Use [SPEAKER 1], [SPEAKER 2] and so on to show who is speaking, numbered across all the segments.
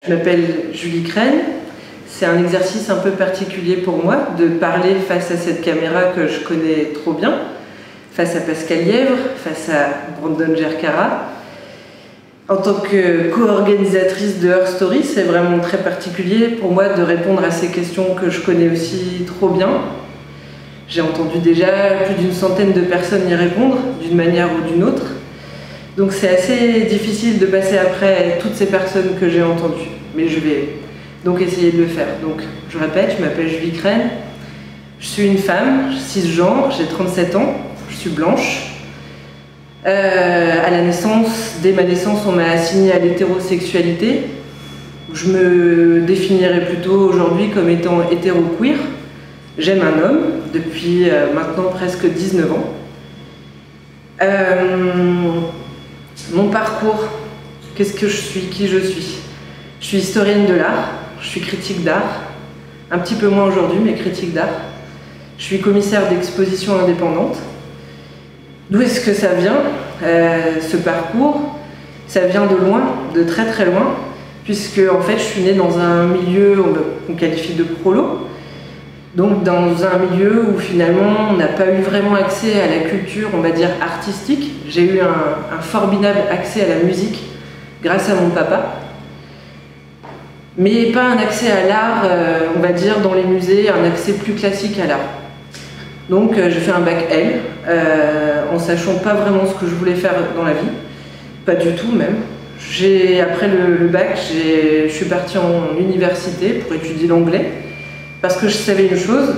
[SPEAKER 1] Je m'appelle Julie Crène. C'est un exercice un peu particulier pour moi de parler face à cette caméra que je connais trop bien, face à Pascal Lièvre, face à Brandon Gercara. En tant que co-organisatrice de Her Story, c'est vraiment très particulier pour moi de répondre à ces questions que je connais aussi trop bien. J'ai entendu déjà plus d'une centaine de personnes y répondre, d'une manière ou d'une autre. Donc c'est assez difficile de passer après toutes ces personnes que j'ai entendues. Mais je vais donc essayer de le faire. Donc je répète, je m'appelle Julie Crène. Je suis une femme, cisgenre, j'ai 37 ans, je suis blanche. À la naissance, dès ma naissance, on m'a assignée à l'hétérosexualité. Je me définirais plutôt aujourd'hui comme étant hétéro-queer. J'aime un homme depuis maintenant presque 19 ans. Mon parcours, qu'est-ce que je suis, qui je suis? Je suis historienne de l'art, je suis critique d'art, un petit peu moins aujourd'hui, mais critique d'art. Je suis commissaire d'exposition indépendante. D'où est-ce que ça vient, ce parcours? Ça vient de loin, de très très loin, puisque en fait je suis née dans un milieu qu'on qualifie de prolo, donc dans un milieu où finalement on n'a pas eu vraiment accès à la culture, on va dire artistique. J'ai eu un formidable accès à la musique grâce à mon papa, mais pas un accès à l'art, on va dire dans les musées, un accès plus classique à l'art. Donc j'ai fait un bac L, en sachant pas vraiment ce que je voulais faire dans la vie, pas du tout même. Après le bac, je suis partie en université pour étudier l'anglais, parce que je savais une chose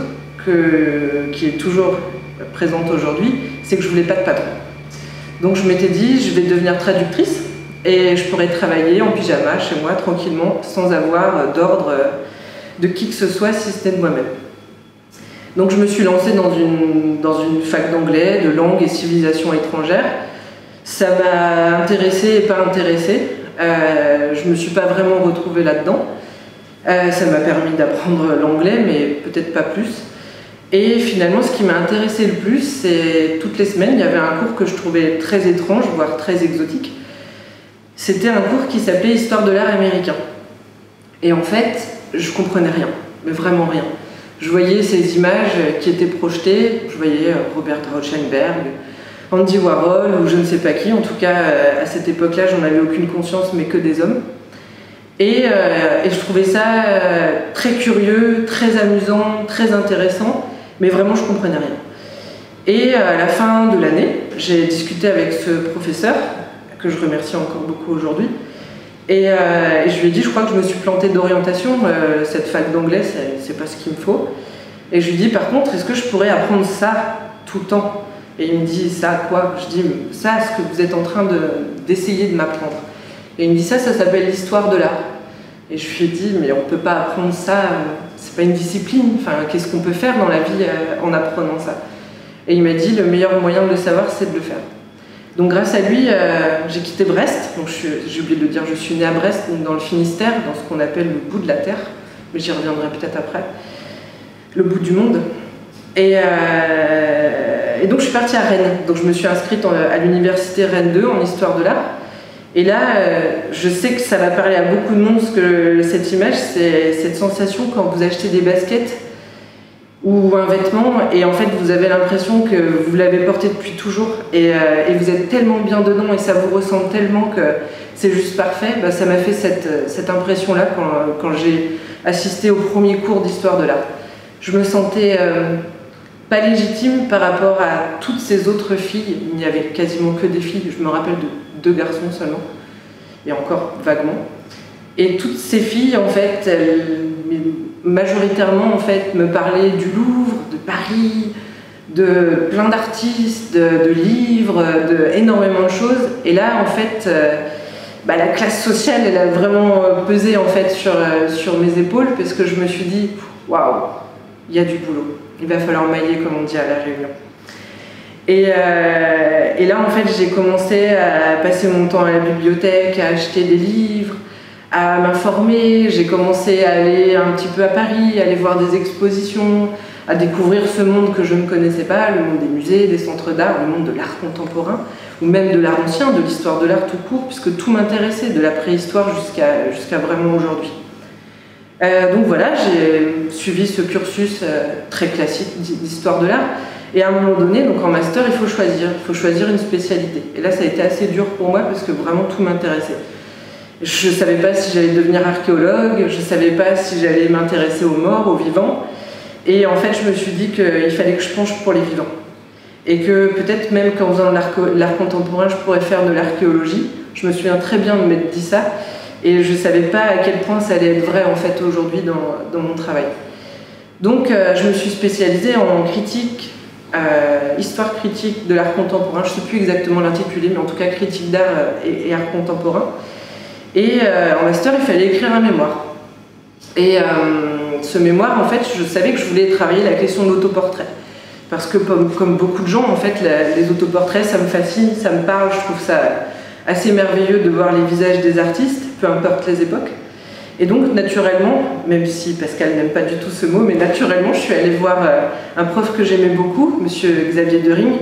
[SPEAKER 1] qui est toujours présente aujourd'hui, c'est que je voulais pas de patron. Donc je m'étais dit, je vais devenir traductrice, et je pourrais travailler en pyjama chez moi, tranquillement, sans avoir d'ordre de qui que ce soit, si ce n'est de moi-même. Donc je me suis lancée dans une fac d'anglais, de langue et civilisation étrangère. Ça m'a intéressée et pas intéressée. Je ne me suis pas vraiment retrouvée là-dedans. Ça m'a permis d'apprendre l'anglais, mais peut-être pas plus. Et finalement, ce qui m'a intéressé le plus, c'est toutes les semaines, il y avait un cours que je trouvais très étrange, voire très exotique. C'était un cours qui s'appelait Histoire de l'art américain. Et en fait, je comprenais rien, mais vraiment rien. Je voyais ces images qui étaient projetées, je voyais Robert Rauschenberg, Andy Warhol ou je ne sais pas qui, en tout cas à cette époque-là j'en avais aucune conscience mais que des hommes. Et je trouvais ça très curieux, très amusant, très intéressant, mais vraiment je comprenais rien. Et à la fin de l'année, j'ai discuté avec ce professeur, que je remercie encore beaucoup aujourd'hui, et je lui ai dit, je crois que je me suis plantée d'orientation, cette fac d'anglais, c'est pas ce qu'il me faut. Et je lui ai dit, par contre, est-ce que je pourrais apprendre ça tout le temps? Et il me dit, ça quoi? Je dis, ça, ce que vous êtes en train d'essayer de m'apprendre. Et il me dit, ça s'appelle l'histoire de l'art. Et je lui ai dit, mais on peut pas apprendre ça, c'est pas une discipline, enfin, qu'est-ce qu'on peut faire dans la vie en apprenant ça? Et il m'a dit, le meilleur moyen de le savoir, c'est de le faire. Donc grâce à lui, j'ai quitté Brest. Donc j'ai oublié de le dire, je suis née à Brest, dans le Finistère, dans ce qu'on appelle le bout de la terre, mais j'y reviendrai peut-être après, le bout du monde. Et donc je suis partie à Rennes. Donc je me suis inscrite à l'université Rennes 2 en histoire de l'art. Et là, je sais que ça va parler à beaucoup de monde, parce que cette image, c'est cette sensation quand vous achetez des baskets ou un vêtement, et en fait vous avez l'impression que vous l'avez porté depuis toujours, et vous êtes tellement bien dedans, et ça vous ressemble tellement que c'est juste parfait. Bah, ça m'a fait cette impression-là quand j'ai assisté au premier cours d'histoire de l'art. Je me sentais pas légitime par rapport à toutes ces autres filles. Il n'y avait quasiment que des filles, je me rappelle de 2 garçons seulement, et encore vaguement. Et toutes ces filles, en fait, majoritairement en fait, me parlaient du Louvre, de Paris, de plein d'artistes, de livres, énormément de choses. Et là, en fait, la classe sociale, elle a vraiment pesé en fait sur mes épaules, parce que je me suis dit, waouh, il y a du boulot. Il va falloir mailler, comme on dit à La Réunion. Et là, en fait, j'ai commencé à passer mon temps à la bibliothèque, à acheter des livres, à m'informer. J'ai commencé à aller un petit peu à Paris, à aller voir des expositions, à découvrir ce monde que je ne connaissais pas, le monde des musées, des centres d'art, le monde de l'art contemporain, ou même de l'art ancien, de l'histoire de l'art tout court, puisque tout m'intéressait, de la préhistoire jusqu'à vraiment aujourd'hui. Donc voilà, j'ai suivi ce cursus très classique d'histoire de l'art, et à un moment donné, donc en master, il faut choisir une spécialité. Et là, ça a été assez dur pour moi, parce que vraiment tout m'intéressait. Je ne savais pas si j'allais devenir archéologue, je ne savais pas si j'allais m'intéresser aux morts, aux vivants, et en fait, je me suis dit qu'il fallait que je penche pour les vivants. Et que peut-être même qu'en faisant de l'art contemporain, je pourrais faire de l'archéologie. Je me souviens très bien de m'être dit ça. Et je ne savais pas à quel point ça allait être vrai en fait aujourd'hui dans mon travail. Donc je me suis spécialisée en critique, histoire critique de l'art contemporain. Je ne sais plus exactement l'intitulé, mais en tout cas critique d'art et art contemporain. Et en master, il fallait écrire un mémoire. Et ce mémoire, en fait, je savais que je voulais travailler la question de l'autoportrait. Parce que comme beaucoup de gens, en fait, les autoportraits, ça me fascine, ça me parle, je trouve ça assez merveilleux de voir les visages des artistes, peu importe les époques. Et donc, naturellement, même si Pascal n'aime pas du tout ce mot, mais naturellement, je suis allée voir un prof que j'aimais beaucoup, monsieur Xavier Dering,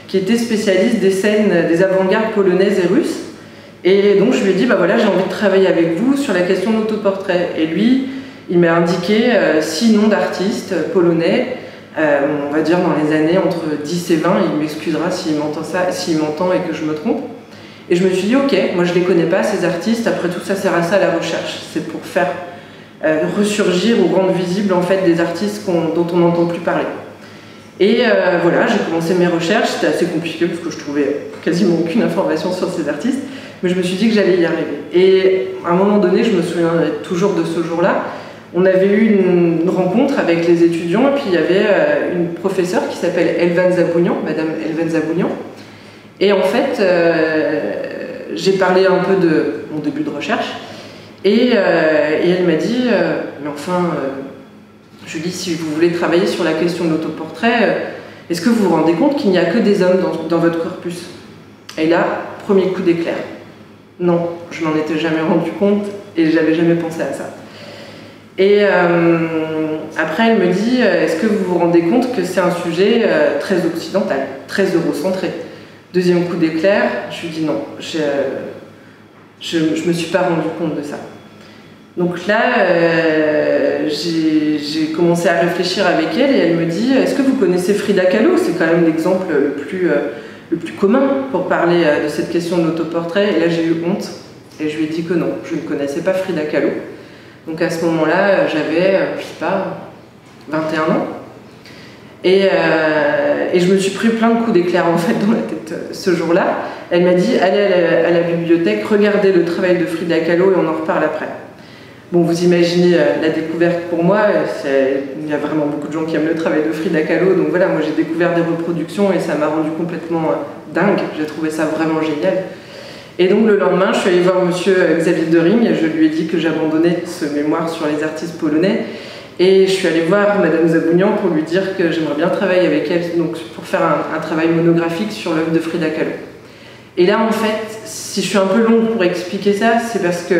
[SPEAKER 1] qui était spécialiste des scènes des avant-gardes polonaises et russes. Et donc, je lui ai dit, bah voilà, j'ai envie de travailler avec vous sur la question de l'autoportrait. Et lui, il m'a indiqué 6 noms d'artistes polonais, on va dire dans les années entre 10 et 20, il m'excusera s'il m'entend et que je me trompe. Et je me suis dit, ok, moi je les connais pas, ces artistes, après tout ça sert à ça la recherche, c'est pour faire ressurgir ou rendre visible en fait des artistes dont on n'entend plus parler. Et voilà, j'ai commencé mes recherches, c'était assez compliqué parce que je trouvais quasiment aucune information sur ces artistes, mais je me suis dit que j'allais y arriver. Et à un moment donné, je me souviens toujours de ce jour-là, on avait eu une rencontre avec les étudiants, et puis il y avait une professeure qui s'appelle Elvan Zabounian, Madame Elvan Zabounian. Et en fait, j'ai parlé un peu de mon début de recherche, et elle m'a dit, mais enfin, Julie, si vous voulez travailler sur la question de l'autoportrait, est-ce que vous vous rendez compte qu'il n'y a que des hommes dans votre corpus? Et là, premier coup d'éclair. Non, je m'en étais jamais rendu compte, et j'avais jamais pensé à ça. Et après, elle me dit, est-ce que vous vous rendez compte que c'est un sujet très occidental, très eurocentré? Deuxième coup d'éclair, je lui dis non, je me suis pas rendu compte de ça. Donc là, j'ai commencé à réfléchir avec elle et elle me dit, est-ce que vous connaissez Frida Kahlo? C'est quand même l'exemple le plus commun pour parler de cette question de l'autoportrait. Et là, j'ai eu honte et je lui ai dit que non, je ne connaissais pas Frida Kahlo. Donc à ce moment-là, j'avais, je sais pas, 21 ans. Et je me suis pris plein de coups d'éclair en fait dans la tête ce jour-là. Elle m'a dit, allez à la bibliothèque, regardez le travail de Frida Kahlo et on en reparle après. Bon, vous imaginez la découverte pour moi, il y a vraiment beaucoup de gens qui aiment le travail de Frida Kahlo, donc voilà, moi j'ai découvert des reproductions et ça m'a rendu complètement dingue, j'ai trouvé ça vraiment génial. Et donc le lendemain, je suis allée voir monsieur Xavier Dering et je lui ai dit que j'abandonnais ce mémoire sur les artistes polonais. Et je suis allée voir Madame Zabounian pour lui dire que j'aimerais bien travailler avec elle donc pour faire un travail monographique sur l'œuvre de Frida Kahlo. Et là, en fait, si je suis un peu longue pour expliquer ça, c'est parce que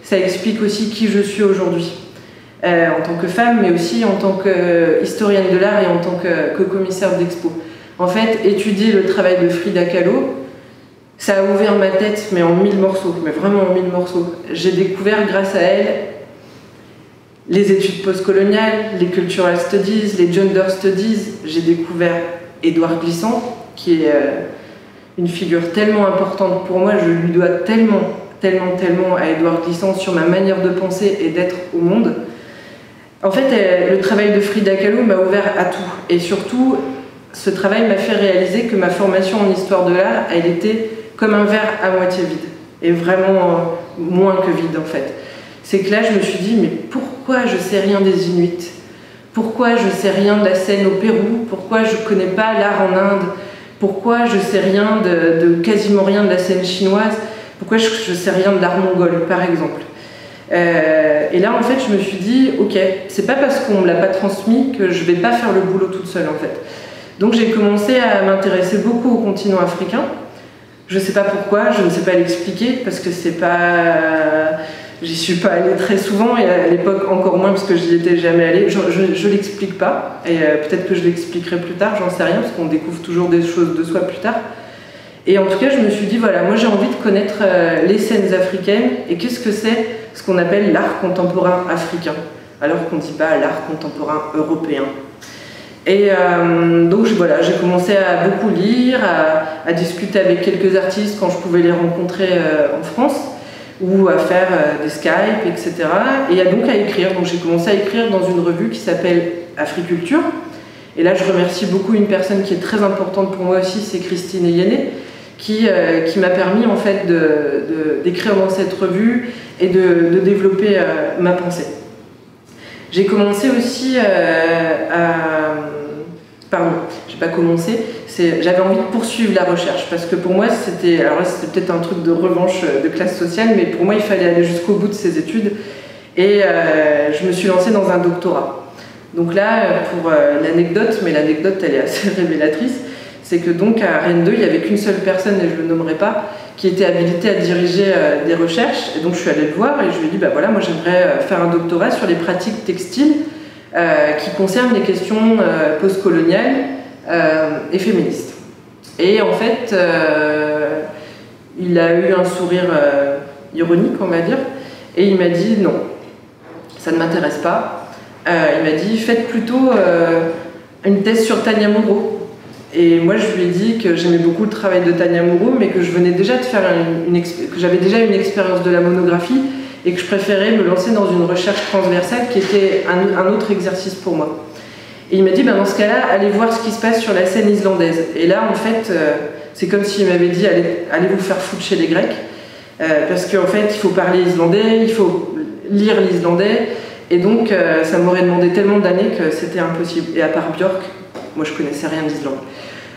[SPEAKER 1] ça explique aussi qui je suis aujourd'hui. En tant que femme, mais aussi en tant qu'historienne de l'art et en tant que commissaire d'expo. En fait, étudier le travail de Frida Kahlo, ça a ouvert ma tête, mais en 1000 morceaux, mais vraiment en 1000 morceaux. J'ai découvert grâce à elle les études postcoloniales, les cultural studies, les gender studies. J'ai découvert Édouard Glissant, qui est une figure tellement importante pour moi. Je lui dois tellement à Édouard Glissant sur ma manière de penser et d'être au monde. En fait, le travail de Frida Kahlo m'a ouvert à tout. Et surtout, ce travail m'a fait réaliser que ma formation en histoire de l'art, elle était comme un verre à moitié vide. Et vraiment moins que vide, en fait. C'est que là, je me suis dit, mais pourquoi je sais rien des Inuits? Pourquoi je sais rien de la scène au Pérou? Pourquoi je connais pas l'art en Inde? Pourquoi je sais rien de quasiment rien de la scène chinoise? Pourquoi je sais rien de l'art mongol, par exemple? Et là, en fait, je me suis dit, ok, c'est pas parce qu'on me l'a pas transmis que je vais pas faire le boulot toute seule, en fait. Donc j'ai commencé à m'intéresser beaucoup au continent africain. Je sais pas pourquoi, je ne sais pas l'expliquer, parce que c'est pas... j'y suis pas allée très souvent, et à l'époque encore moins parce que j'y étais jamais allée. Je l'explique pas, et peut-être que je l'expliquerai plus tard, j'en sais rien, parce qu'on découvre toujours des choses de soi plus tard. Et en tout cas, je me suis dit, voilà, moi j'ai envie de connaître les scènes africaines, et qu'est-ce que c'est ce qu'on appelle l'art contemporain africain, alors qu'on ne dit pas l'art contemporain européen. Et donc voilà, j'ai commencé à beaucoup lire, à discuter avec quelques artistes quand je pouvais les rencontrer en France, ou à faire des Skype, etc. Et donc à écrire. Donc j'ai commencé à écrire dans une revue qui s'appelle Africulture. Et là, je remercie beaucoup une personne qui est très importante pour moi aussi, c'est Christine Eyene, qui m'a permis en fait d'écrire dans cette revue et de développer ma pensée. J'ai commencé aussi Pardon, j'ai pas commencé. J'avais envie de poursuivre la recherche parce que pour moi c'était, alors là c'était peut-être un truc de revanche de classe sociale, mais pour moi il fallait aller jusqu'au bout de ces études et je me suis lancée dans un doctorat. Donc là, pour l'anecdote, mais l'anecdote elle est assez révélatrice, c'est que donc à Rennes 2 il n'y avait qu'une seule personne, et je ne le nommerai pas, qui était habilitée à diriger des recherches, et donc je suis allée le voir et je lui ai dit bah voilà, moi j'aimerais faire un doctorat sur les pratiques textiles qui concernent les questions postcoloniales et féministes. Et en fait, il a eu un sourire ironique, on va dire, et il m'a dit non, ça ne m'intéresse pas. Il m'a dit faites plutôt une thèse sur Tania Mongeau. Et moi je lui ai dit que j'aimais beaucoup le travail de Tania Mongeau, mais que je venais déjà de faire que j'avais déjà une expérience de la monographie, et que je préférais me lancer dans une recherche transversale qui était un autre exercice pour moi. Et il m'a dit, ben dans ce cas-là, allez voir ce qui se passe sur la scène islandaise. Et là, en fait, c'est comme s'il m'avait dit, allez vous faire foutre chez les Grecs, parce qu'en fait, il faut parler islandais, il faut lire l'islandais, et donc ça m'aurait demandé tellement d'années que c'était impossible. Et à part Björk, moi je connaissais rien d'Islande.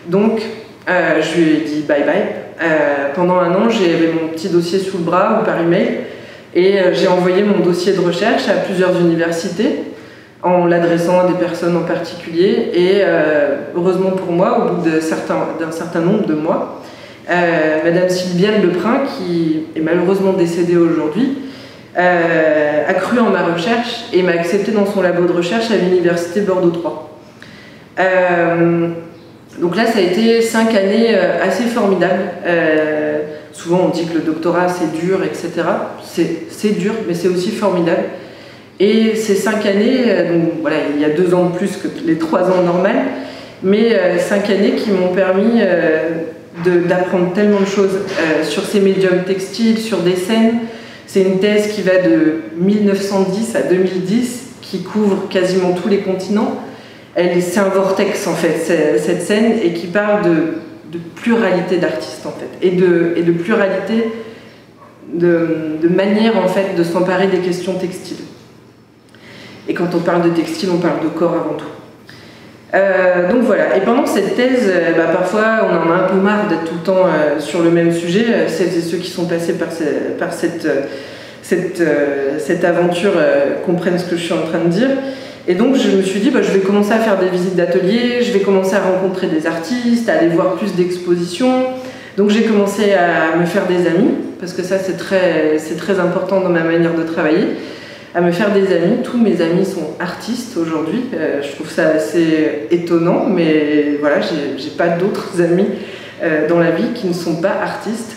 [SPEAKER 1] Donc, je lui ai dit bye bye. Pendant un an, j'avais mon petit dossier sous le bras ou par email, et j'ai envoyé mon dossier de recherche à plusieurs universités en l'adressant à des personnes en particulier, et heureusement pour moi, au bout d'un certain nombre de mois, Madame Sylviane Leprin, qui est malheureusement décédée aujourd'hui, a cru en ma recherche et m'a accepté dans son labo de recherche à l'université Bordeaux 3. Donc là, ça a été 5 années assez formidables. Souvent, on dit que le doctorat, c'est dur, etc. C'est dur, mais c'est aussi formidable. Et ces 5 années, donc voilà, il y a 2 ans de plus que les 3 ans normales, mais 5 années qui m'ont permis d'apprendre tellement de choses sur ces médiums textiles, sur des scènes. C'est une thèse qui va de 1910 à 2010, qui couvre quasiment tous les continents. C'est un vortex en fait, cette scène, et qui parle de pluralité d'artistes en fait, et de pluralité de manière en fait de s'emparer des questions textiles. Et quand on parle de textile, on parle de corps avant tout. Donc voilà, et pendant cette thèse, parfois on en a un peu marre d'être tout le temps sur le même sujet. Celles et ceux qui sont passés par cette aventure comprennent ce que je suis en train de dire. Et donc je me suis dit, je vais commencer à faire des visites d'ateliers, je vais commencer à rencontrer des artistes, à aller voir plus d'expositions. Donc j'ai commencé à me faire des amis, parce que ça c'est très important dans ma manière de travailler, à me faire des amis. Tous mes amis sont artistes aujourd'hui, je trouve ça assez étonnant, mais voilà, j'ai pas d'autres amis dans la vie qui ne sont pas artistes.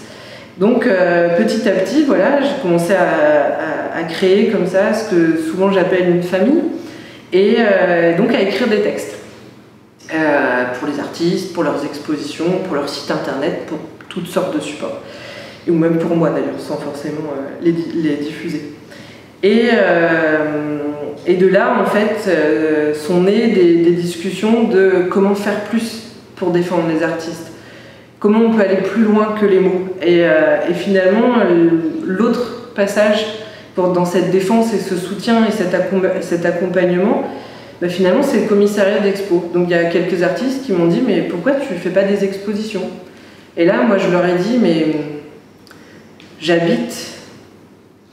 [SPEAKER 1] Donc petit à petit, voilà, j'ai commencé à créer comme ça ce que souvent j'appelle une famille, et donc à écrire des textes pour les artistes, pour leurs expositions, pour leur site internet, pour toutes sortes de supports, ou même pour moi d'ailleurs, sans forcément les diffuser. Et de là, en fait, sont nées des discussions de comment faire plus pour défendre les artistes. Comment on peut aller plus loin que les mots. Et finalement, l'autre passage dans cette défense et ce soutien et cet accompagnement, finalement, c'est le commissariat d'expo. Donc il y a quelques artistes qui m'ont dit « mais pourquoi tu ne fais pas des expositions ?» Et là, moi, je leur ai dit « mais j'habite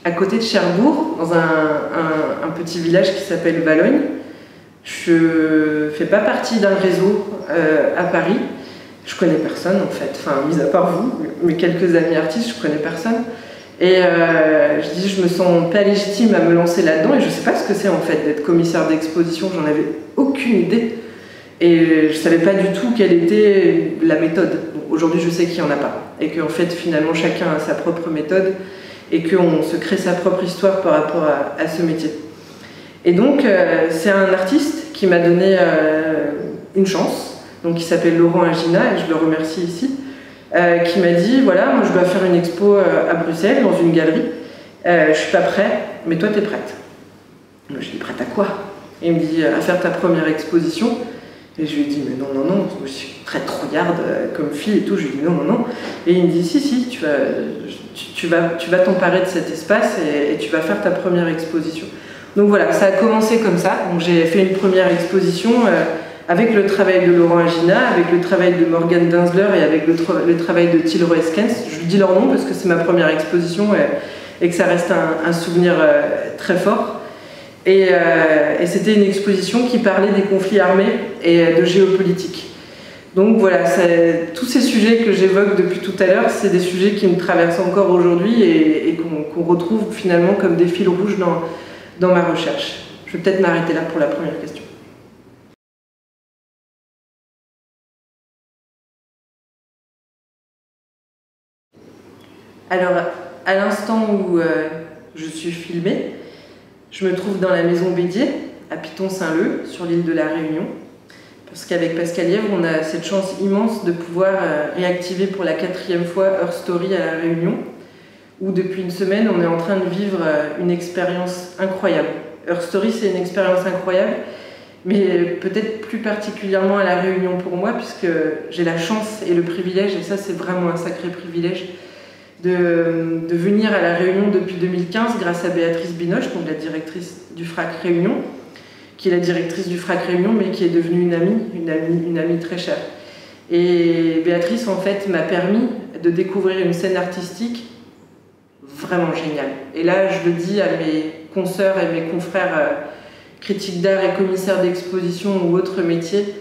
[SPEAKER 1] à côté de Cherbourg, dans un petit village qui s'appelle Valognes. Je ne fais pas partie d'un réseau à Paris. Je connais personne en fait, enfin mis à part vous, mes quelques amis artistes, je connais personne. Et je dis, je me sens pas légitime à me lancer là-dedans et je sais pas ce que c'est en fait d'être commissaire d'exposition, j'en avais aucune idée. Et je savais pas du tout quelle était la méthode. Bon, aujourd'hui, je sais qu'il y en a pas. Et qu'en fait, finalement, chacun a sa propre méthode et qu'on se crée sa propre histoire par rapport à ce métier. Et donc, c'est un artiste qui m'a donné une chance, donc qui s'appelle Laurent Agina, et je le remercie ici, qui m'a dit, voilà, moi je dois faire une expo à Bruxelles, dans une galerie, je suis pas prêt, mais toi t'es prête. Je lui dis, prête à quoi? Et il me dit, à faire ta première exposition. Et je lui dis, mais non, non, non, je suis très trouillarde comme fille et tout. Je lui dis, non, non, non. Et il me dit, si, si, tu vas t'emparer de cet espace et tu vas faire ta première exposition. Donc voilà, ça a commencé comme ça. Donc j'ai fait une première exposition avec le travail de Laurent Agina, avec le travail de Morgane Dinzler et avec le travail de Tilro Eskens. Je lui dis leur nom parce que c'est ma première exposition et que ça reste un souvenir très fort. Et c'était une exposition qui parlait des conflits armés et de géopolitique. Donc voilà, tous ces sujets que j'évoque depuis tout à l'heure, c'est des sujets qui me traversent encore aujourd'hui et qu'on retrouve finalement comme des fils rouges dans ma recherche. Je vais peut-être m'arrêter là pour la première question. Alors, à l'instant où je suis filmée, je me trouve dans la maison Bédier, à Piton-Saint-Leu, sur l'île de la Réunion. Parce qu'avec Pascal Lièvre, on a cette chance immense de pouvoir réactiver pour la 4e fois Her Story à la Réunion, où depuis une semaine, on est en train de vivre une expérience incroyable. Her Story, c'est une expérience incroyable, mais peut-être plus particulièrement à la Réunion pour moi, puisque j'ai la chance et le privilège, et ça c'est vraiment un sacré privilège, de venir à la Réunion depuis 2015 grâce à Béatrice Binoche, donc la directrice du FRAC Réunion, qui est la directrice du FRAC Réunion, mais qui est devenue une amie très chère. Et Béatrice, en fait, m'a permis de découvrir une scène artistique vraiment géniale. Et là, je le dis à mes consoeurs et mes confrères critiques d'art et commissaires d'exposition ou autres métiers,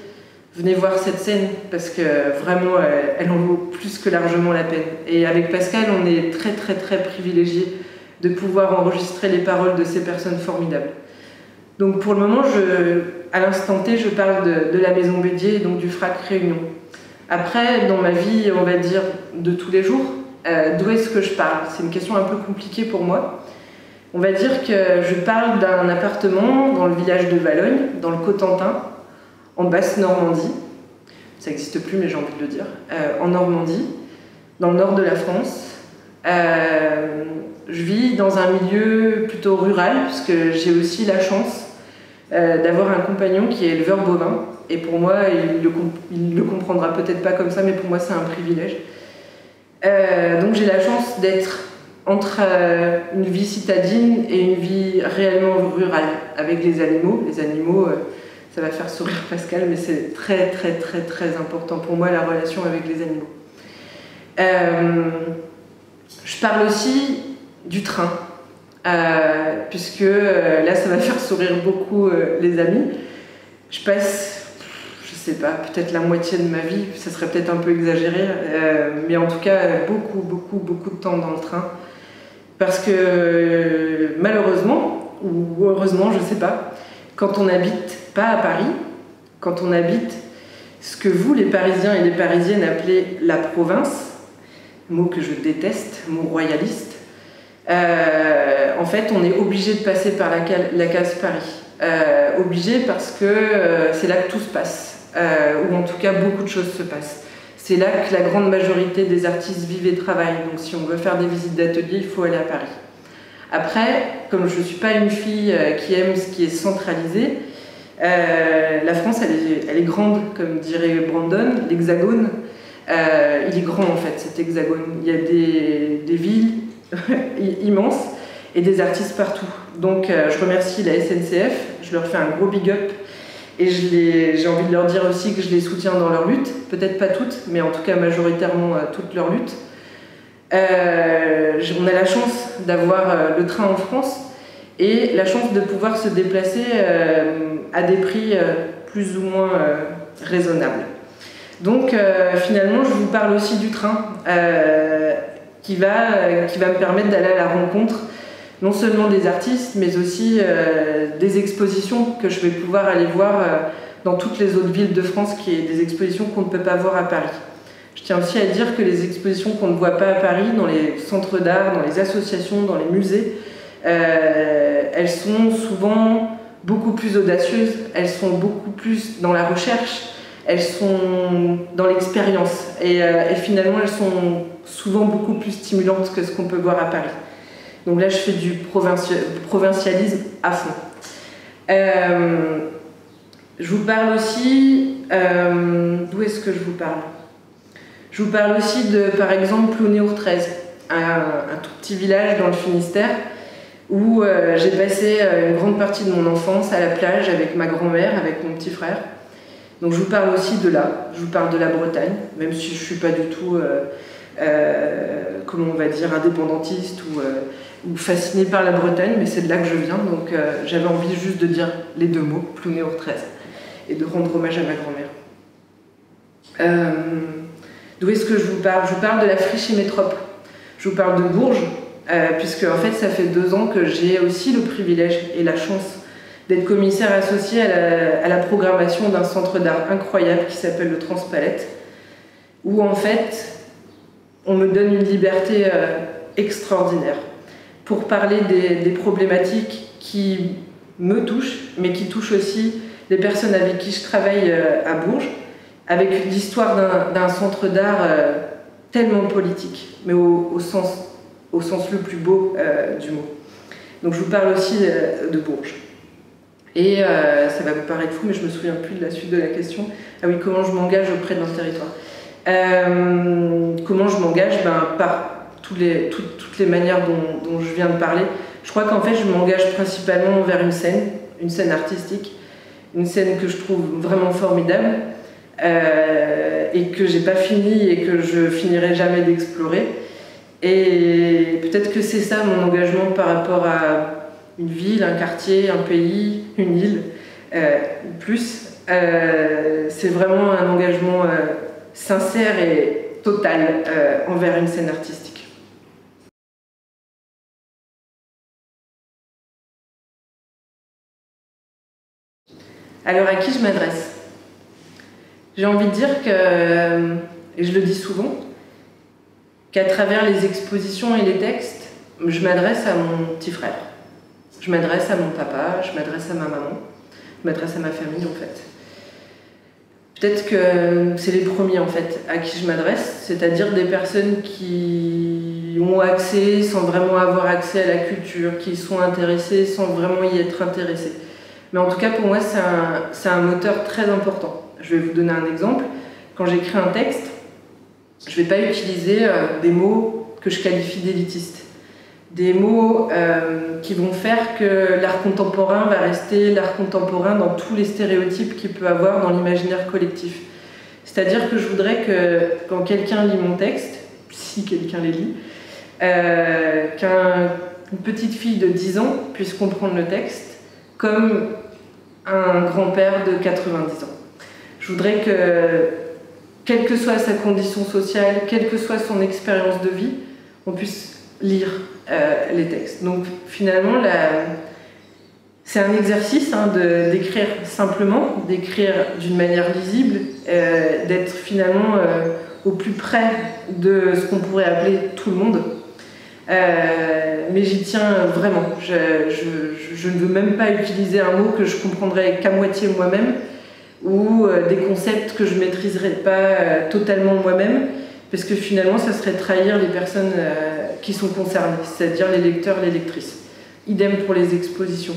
[SPEAKER 1] venez voir cette scène parce que vraiment, elle en vaut plus que largement la peine. Et avec Pascal, on est très très très privilégiés de pouvoir enregistrer les paroles de ces personnes formidables. Donc pour le moment, à l'instant T, je parle de la Maison Bédier et donc du FRAC Réunion. Après, dans ma vie, on va dire, de tous les jours, d'où est-ce que je parle? C'est une question un peu compliquée pour moi. On va dire que je parle d'un appartement dans le village de Valognes, dans le Cotentin, en Basse-Normandie. Ça n'existe plus, mais j'ai envie de le dire. En Normandie, dans le nord de la France. Je vis dans un milieu plutôt rural, puisque j'ai aussi la chance d'avoir un compagnon qui est éleveur bovin. Et pour moi, il le comprendra peut-être pas comme ça, mais pour moi, c'est un privilège. Donc j'ai la chance d'être entre une vie citadine et une vie réellement rurale, avec les animaux. Les animaux, ça va faire sourire Pascal, mais c'est très très très très important pour moi, la relation avec les animaux. Je parle aussi du train, puisque là ça va faire sourire beaucoup les amis. Je passe, je sais pas, peut-être la moitié de ma vie, ça serait peut-être un peu exagéré, mais en tout cas beaucoup de temps dans le train. Parce que malheureusement, ou heureusement, je sais pas, quand on n'habite pas à Paris, quand on habite ce que vous, les Parisiens et les Parisiennes, appelez la province, mot que je déteste, mot royaliste, en fait, on est obligé de passer par la case Paris. Obligé parce que c'est là que tout se passe, ou en tout cas beaucoup de choses se passent. C'est là que la grande majorité des artistes vivent et travaillent. Donc si on veut faire des visites d'atelier, il faut aller à Paris. Après, comme je ne suis pas une fille qui aime ce qui est centralisé, la France, elle est grande, comme dirait Brandon, l'hexagone. Il est grand en fait, cet hexagone. Il y a des villes immenses et des artistes partout. Donc je remercie la SNCF, je leur fais un gros big up. Et j'ai envie de leur dire aussi que je les soutiens dans leur lutte, peut-être pas toutes, mais en tout cas majoritairement toute leur lutte. On a la chance d'avoir le train en France et la chance de pouvoir se déplacer à des prix plus ou moins raisonnables. Donc finalement, je vous parle aussi du train. qui va me permettre d'aller à la rencontre non seulement des artistes, mais aussi des expositions que je vais pouvoir aller voir dans toutes les autres villes de France, qui est des expositions qu'on ne peut pas voir à Paris. Je tiens aussi à dire que les expositions qu'on ne voit pas à Paris, dans les centres d'art, dans les associations, dans les musées, elles sont souvent beaucoup plus audacieuses, elles sont beaucoup plus dans la recherche, elles sont dans l'expérience et finalement elles sont souvent beaucoup plus stimulantes que ce qu'on peut voir à Paris. Donc là je fais du provincialisme à fond. Je vous parle aussi, d'où est-ce que je vous parle? Je vous parle aussi de, par exemple, Plounéour-13, un tout petit village dans le Finistère, où j'ai passé une grande partie de mon enfance à la plage avec ma grand-mère, avec mon petit frère. Donc je vous parle aussi de là, je vous parle de la Bretagne, même si je ne suis pas du tout, comment on va dire, indépendantiste ou fascinée par la Bretagne, mais c'est de là que je viens, donc j'avais envie juste de dire les deux mots, Plounéour-13, et de rendre hommage à ma grand-mère. D'où est-ce que je vous parle? Je vous parle de la friche et métrope. Je vous parle de Bourges, puisque en fait ça fait 2 ans que j'ai aussi le privilège et la chance d'être commissaire associé à la programmation d'un centre d'art incroyable qui s'appelle le Transpalette, où en fait on me donne une liberté extraordinaire pour parler des problématiques qui me touchent, mais qui touchent aussi les personnes avec qui je travaille à Bourges, avec l'histoire d'un centre d'art tellement politique, mais au sens le plus beau du mot. Donc je vous parle aussi de Bourges. Et ça va vous paraître fou, mais je ne me souviens plus de la suite de la question. Ah oui, comment je m'engage auprès d'un territoire. Comment je m'engage? Par toutes les manières dont je viens de parler. Je crois qu'en fait, je m'engage principalement vers une scène artistique, une scène que je trouve vraiment formidable, et que j'ai pas fini et que je finirai jamais d'explorer. Et peut-être que c'est ça mon engagement par rapport à une ville, un quartier, un pays, une île, plus. C'est vraiment un engagement sincère et total envers une scène artistique. Alors à qui je m'adresse? J'ai envie de dire que, et je le dis souvent, qu'à travers les expositions et les textes, je m'adresse à mon petit frère. Je m'adresse à mon papa, je m'adresse à ma maman, je m'adresse à ma famille en fait. Peut-être que c'est les premiers en fait à qui je m'adresse, c'est-à-dire des personnes qui ont accès sans vraiment avoir accès à la culture, qui sont intéressées sans vraiment y être intéressées. Mais en tout cas pour moi c'est un moteur très important. Je vais vous donner un exemple. Quand j'écris un texte, je ne vais pas utiliser des mots que je qualifie d'élitistes. Des mots qui vont faire que l'art contemporain va rester l'art contemporain dans tous les stéréotypes qu'il peut avoir dans l'imaginaire collectif. C'est-à-dire que je voudrais que quand quelqu'un lit mon texte, si quelqu'un les lit, qu'une petite fille de 10 ans puisse comprendre le texte comme un grand-père de 90 ans. Je voudrais que, quelle que soit sa condition sociale, quelle que soit son expérience de vie, on puisse lire les textes. Donc finalement, c'est un exercice d'écrire simplement, d'écrire d'une manière lisible, d'être finalement au plus près de ce qu'on pourrait appeler tout le monde. Mais j'y tiens vraiment. Je ne veux même pas utiliser un mot que je comprendrais qu'à moitié moi-même, ou des concepts que je ne maîtriserais pas totalement moi-même, parce que finalement ça serait trahir les personnes qui sont concernées, c'est-à-dire les lecteurs, les lectrices. Idem pour les expositions.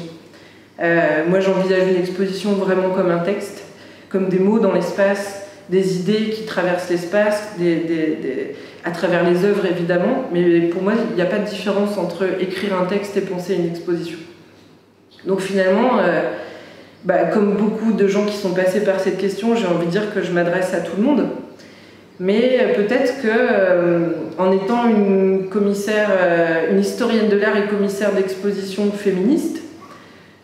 [SPEAKER 1] Moi j'envisage une exposition vraiment comme un texte, comme des mots dans l'espace, des idées qui traversent l'espace, à travers les œuvres évidemment, mais pour moi il n'y a pas de différence entre écrire un texte et penser une exposition. Donc finalement, comme beaucoup de gens qui sont passés par cette question, j'ai envie de dire que je m'adresse à tout le monde. Mais peut-être qu'en étant une historienne de l'art et commissaire d'exposition féministe,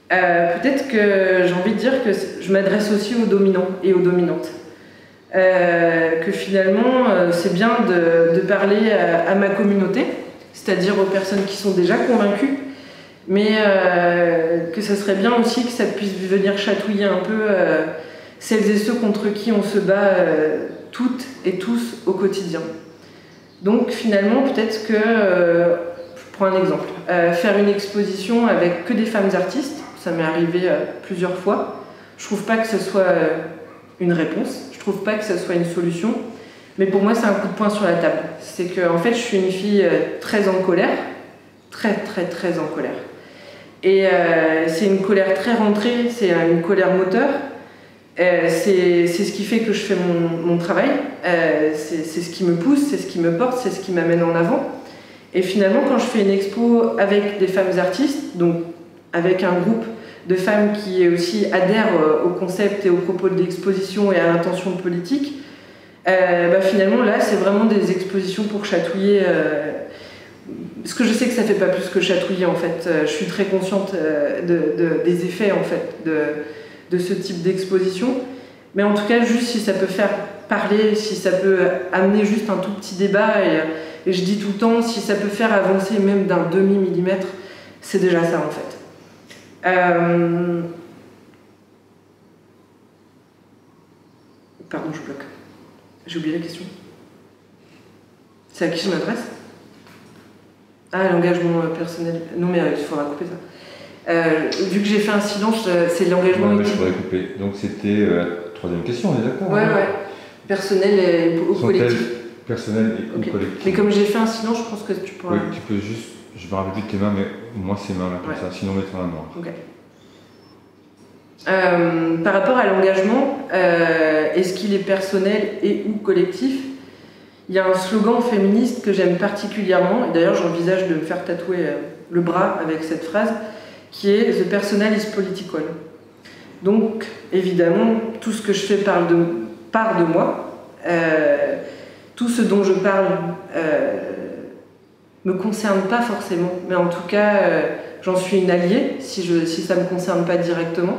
[SPEAKER 1] peut-être que j'ai envie de dire que je m'adresse aussi aux dominants et aux dominantes. que finalement c'est bien de parler à ma communauté, c'est-à-dire aux personnes qui sont déjà convaincues, mais que ça serait bien aussi que ça puisse venir chatouiller un peu celles et ceux contre qui on se bat toutes et tous au quotidien. Donc finalement peut-être que, je prends un exemple, faire une exposition avec que des femmes artistes, ça m'est arrivé plusieurs fois, je trouve pas que ce soit une réponse, je trouve pas que ce soit une solution, mais pour moi c'est un coup de poing sur la table. C'est que en fait je suis une fille très en colère, très en colère. Et c'est une colère très rentrée, c'est une colère moteur. C'est ce qui fait que je fais mon travail, c'est ce qui me pousse, c'est ce qui me porte, c'est ce qui m'amène en avant. Et finalement, quand je fais une expo avec des femmes artistes, donc avec un groupe de femmes qui aussi adhèrent au concept et aux propos de l'exposition et à l'intention politique, finalement là c'est vraiment des expositions pour chatouiller, parce que je sais que ça fait pas plus que chatouiller en fait, je suis très consciente des effets en fait de ce type d'exposition, mais en tout cas juste si ça peut faire parler, si ça peut amener juste un tout petit débat, et je dis tout le temps, si ça peut faire avancer même d'un demi-millimètre, c'est déjà ça en fait. Pardon, je bloque. J'ai oublié la question. C'est à qui je m'adresse? Ah, l'engagement personnel. Non mais il faudra couper ça. Vu que j'ai fait un silence, c'est l'engagement
[SPEAKER 2] utile. Je pourrais couper. Donc c'était la troisième question, on est d'accord?
[SPEAKER 1] Ouais. Personnel et au collectif.
[SPEAKER 2] Personnel et au collectif.
[SPEAKER 1] Mais comme j'ai fait un silence, je pense que tu pourras...
[SPEAKER 2] Oui, tu peux juste... Je me rappelle plus de tes mains, mais moi c'est mains là, comme ça. Sinon, mets ton main noire.
[SPEAKER 1] Ok. Par rapport à l'engagement, est-ce qu'il est personnel et ou collectif? Il y a un slogan féministe que j'aime particulièrement, et d'ailleurs j'envisage de me faire tatouer le bras avec cette phrase, qui est « The personal is political ». Donc, évidemment, tout ce que je fais part de moi, tout ce dont je parle me concerne pas forcément, mais en tout cas, j'en suis une alliée, si ça me concerne pas directement.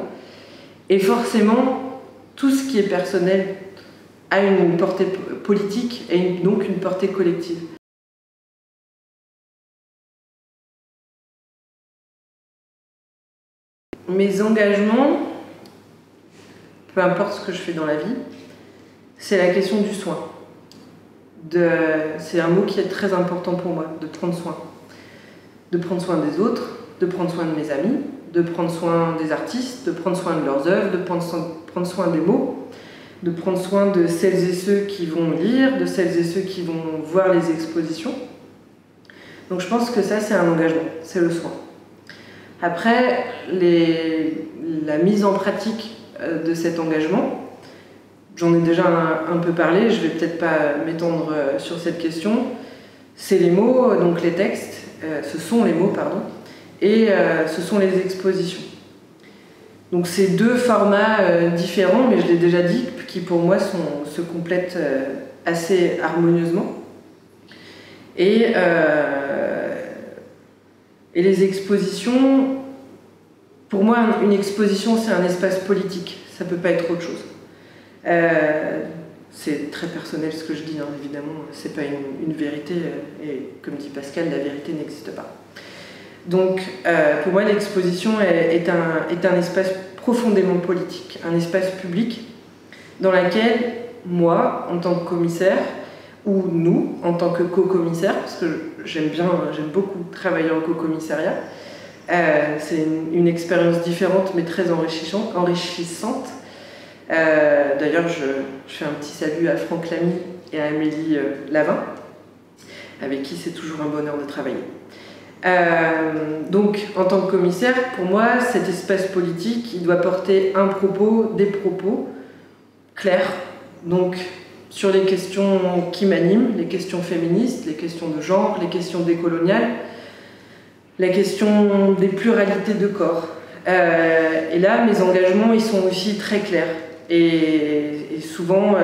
[SPEAKER 1] Et forcément, tout ce qui est personnel a une portée politique et donc une portée collective. Mes engagements, peu importe ce que je fais dans la vie, c'est la question du soin. C'est un mot qui est très important pour moi, de prendre soin. De prendre soin des autres, de prendre soin de mes amis, de prendre soin des artistes, de prendre soin de leurs œuvres, de prendre soin des mots, de prendre soin de celles et ceux qui vont lire, de celles et ceux qui vont voir les expositions. Donc je pense que ça c'est un engagement, c'est le soin. Après, la mise en pratique de cet engagement, j'en ai déjà un peu parlé, je vais peut-être pas m'étendre sur cette question, c'est les mots, donc les textes, ce sont les mots, pardon, et ce sont les expositions. Donc c'est deux formats différents, mais je l'ai déjà dit, qui pour moi se complètent assez harmonieusement. Et les expositions, pour moi, une exposition, c'est un espace politique, ça ne peut pas être autre chose. C'est très personnel ce que je dis, hein, évidemment, c'est pas une vérité, et comme dit Pascal, la vérité n'existe pas. Donc, pour moi, l'exposition est un espace profondément politique, un espace public dans lequel, moi, en tant que commissaire, ou nous, en tant que co-commissaire, parce que j'aime beaucoup travailler en co-commissariat, c'est une expérience différente mais très enrichissante. D'ailleurs, je fais un petit salut à Franck Lamy et à Amélie Lavin, avec qui c'est toujours un bonheur de travailler. Donc, en tant que commissaire, pour moi, cet espace politique, il doit porter un propos, des propos clairs, donc sur les questions qui m'animent, les questions féministes, les questions de genre, les questions décoloniales, la question des pluralités de corps. Et là, mes engagements, ils sont aussi très clairs. Et souvent,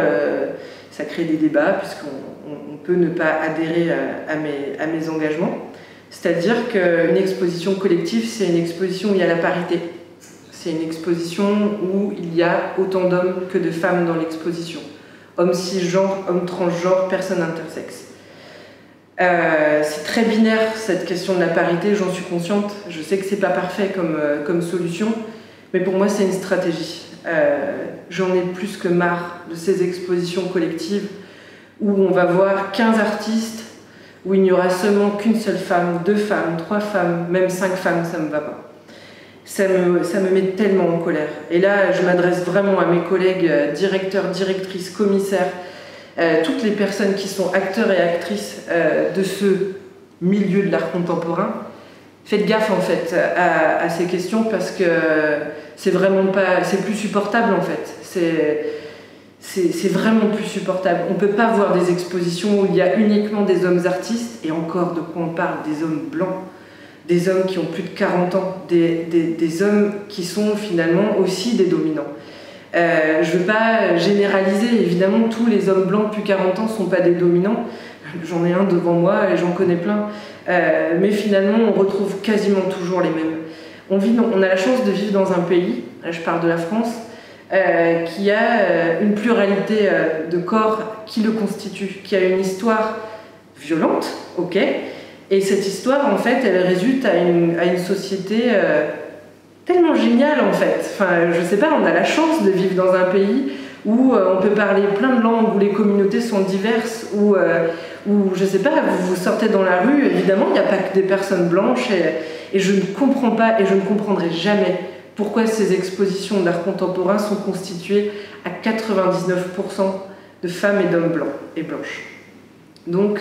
[SPEAKER 1] ça crée des débats, puisqu'on peut ne pas adhérer à mes engagements. C'est-à-dire qu'une exposition collective, c'est une exposition où il y a la parité. C'est une exposition où il y a autant d'hommes que de femmes dans l'exposition. Hommes cisgenres, hommes transgenres, personnes intersexes. C'est très binaire cette question de la parité, j'en suis consciente. Je sais que c'est pas parfait comme solution, mais pour moi c'est une stratégie. J'en ai plus que marre de ces expositions collectives où on va voir 15 artistes, où il n'y aura seulement qu'une seule femme, 2 femmes, 3 femmes, même 5 femmes, ça me va pas. Ça me met tellement en colère. Et là, je m'adresse vraiment à mes collègues directeurs, directrices, commissaires, toutes les personnes qui sont acteurs et actrices de ce milieu de l'art contemporain. Faites gaffe en fait à ces questions parce que c'est vraiment pas, c'est plus supportable en fait. C'est vraiment plus supportable. On peut pas voir des expositions où il y a uniquement des hommes artistes, et encore de quoi on parle, des hommes blancs, des hommes qui ont plus de 40 ans, des hommes qui sont finalement aussi des dominants. Je veux pas généraliser, évidemment tous les hommes blancs de plus de 40 ans sont pas des dominants. J'en ai un devant moi et j'en connais plein. Mais finalement, on retrouve quasiment toujours les mêmes. On a la chance de vivre dans un pays, je parle de la France, qui a une pluralité de corps qui le constitue, qui a une histoire violente, ok, et cette histoire, en fait, elle résulte à une société tellement géniale, en fait. Enfin, je sais pas, on a la chance de vivre dans un pays où on peut parler plein de langues, où les communautés sont diverses, où je sais pas, vous sortez dans la rue, évidemment, il n'y a pas que des personnes blanches, et je ne comprends pas, et je ne comprendrai jamais pourquoi ces expositions d'art contemporain sont constituées à 99% de femmes et d'hommes blancs et blanches. Donc,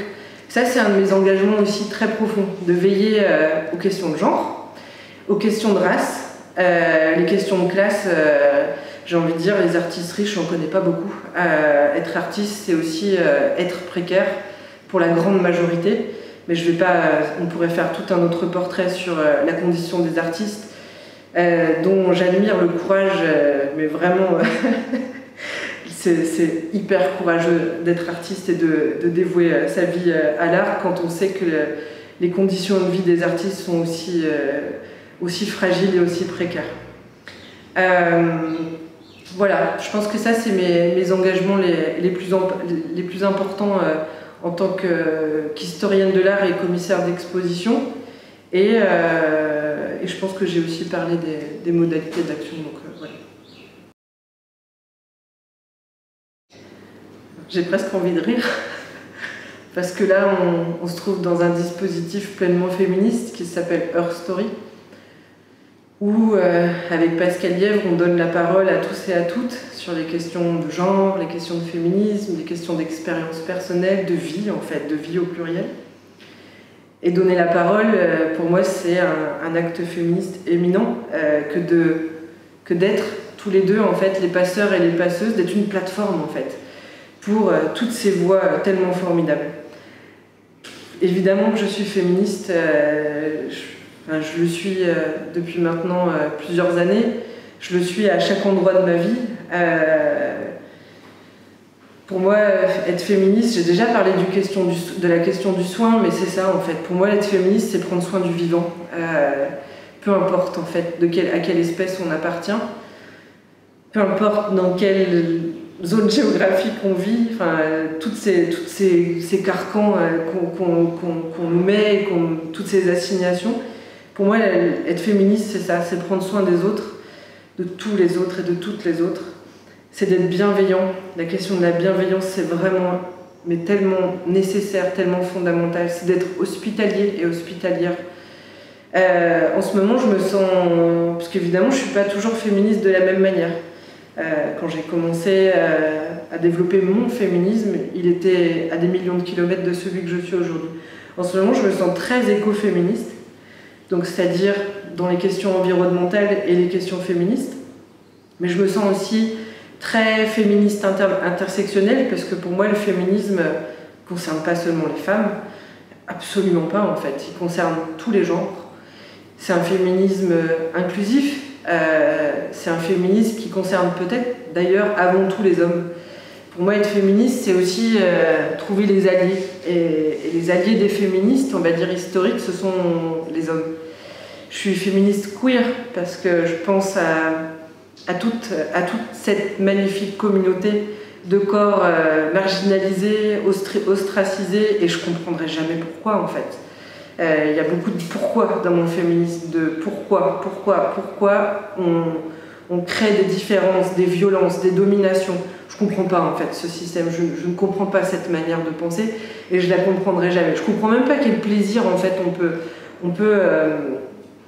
[SPEAKER 1] ça, c'est un de mes engagements aussi très profonds, de veiller aux questions de genre, aux questions de race, les questions de classe. J'ai envie de dire, les artistes riches, j'en connais pas beaucoup. Être artiste, c'est aussi être précaire pour la grande majorité. Mais je vais pas. On pourrait faire tout un autre portrait sur la condition des artistes, dont j'admire le courage, mais vraiment, c'est hyper courageux d'être artiste et de dévouer sa vie à l'art quand on sait que les conditions de vie des artistes sont aussi fragiles et aussi précaires. Voilà, je pense que ça, c'est mes engagements les plus importants en tant qu'historienne de l'art et commissaire d'exposition. Et je pense que j'ai aussi parlé des modalités d'action. Donc, voilà. J'ai presque envie de rire, parce que là, on se trouve dans un dispositif pleinement féministe qui s'appelle Her Story, où, avec Pascal Lièvre, on donne la parole à tous et à toutes sur les questions de genre, les questions de féminisme, les questions d'expérience personnelle, de vie, en fait, de vie au pluriel. Et donner la parole, pour moi, c'est un acte féministe éminent, que d'être tous les deux, en fait, les passeurs et les passeuses, d'être une plateforme, en fait, pour toutes ces voix tellement formidables. Évidemment que je suis féministe, je le suis depuis maintenant plusieurs années, je le suis à chaque endroit de ma vie. Pour moi, être féministe, j'ai déjà parlé de la question du soin, mais c'est ça en fait. Pour moi, être féministe, c'est prendre soin du vivant. Peu importe en fait à quelle espèce on appartient, peu importe dans quelle zone géographique on vit, enfin, toutes ces carcans qu'on nous met, toutes ces assignations. Pour moi, être féministe, c'est ça, c'est prendre soin des autres, de tous les autres et de toutes les autres. C'est d'être bienveillant. La question de la bienveillance, c'est vraiment, mais tellement nécessaire, tellement fondamental. C'est d'être hospitalier et hospitalière. En ce moment, je me sens... Parce qu'évidemment, je ne suis pas toujours féministe de la même manière. Quand j'ai commencé à développer mon féminisme, il était à des millions de kilomètres de celui que je suis aujourd'hui. En ce moment, je me sens très écoféministe, donc c'est-à-dire dans les questions environnementales et les questions féministes. Mais je me sens aussi très féministe intersectionnelle, parce que pour moi, le féminisme ne concerne pas seulement les femmes, absolument pas en fait, il concerne tous les genres. C'est un féminisme inclusif, c'est un féminisme qui concerne peut-être d'ailleurs avant tout les hommes. Pour moi, être féministe, c'est aussi trouver les alliés. Et les alliés des féministes, on va dire historiques, ce sont les hommes. Je suis féministe queer parce que je pense à toute cette magnifique communauté de corps marginalisés, ostracisés, et je ne comprendrai jamais pourquoi en fait. Il y a beaucoup de pourquoi dans mon féminisme, de pourquoi on crée des différences, des violences, des dominations. Je ne comprends pas en fait ce système, je ne comprends pas cette manière de penser et je ne la comprendrai jamais. Je ne comprends même pas quel plaisir en fait on peut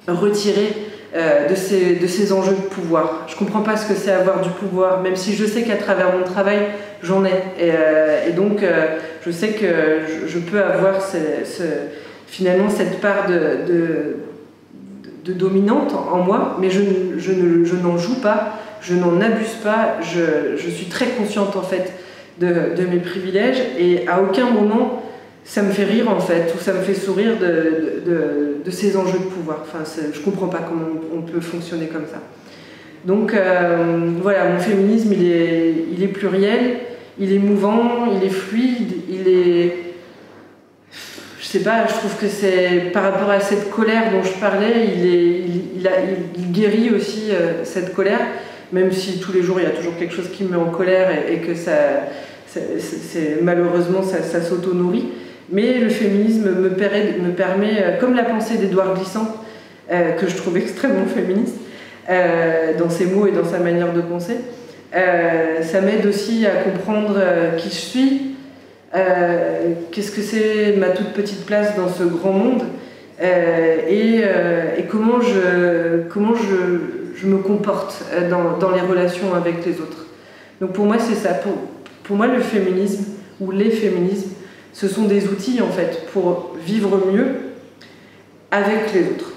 [SPEAKER 1] retirer de ces enjeux de pouvoir. Je ne comprends pas ce que c'est avoir du pouvoir, même si je sais qu'à travers mon travail j'en ai. Et donc je sais que je peux avoir finalement cette part de dominante en moi, mais je n'en joue pas, je n'en abuse pas, je suis très consciente en fait de mes privilèges et à aucun moment ça me fait rire en fait, ou ça me fait sourire de ces enjeux de pouvoir. Enfin, je comprends pas comment on peut fonctionner comme ça. Donc voilà, mon féminisme il est pluriel, il est mouvant, il est fluide, il est... Je sais pas, je trouve que c'est par rapport à cette colère dont je parlais, il guérit aussi cette colère, même si tous les jours il y a toujours quelque chose qui me met en colère et que malheureusement ça s'auto-nourrit. Mais le féminisme me permet, comme la pensée d'Édouard Glissant, que je trouve extrêmement féministe, dans ses mots et dans sa manière de penser, ça m'aide aussi à comprendre qui je suis, qu'est-ce que c'est ma toute petite place dans ce grand monde et comment je me comporte dans les relations avec les autres. Donc pour moi c'est ça, pour moi le féminisme ou les féminismes ce sont des outils en fait pour vivre mieux avec les autres.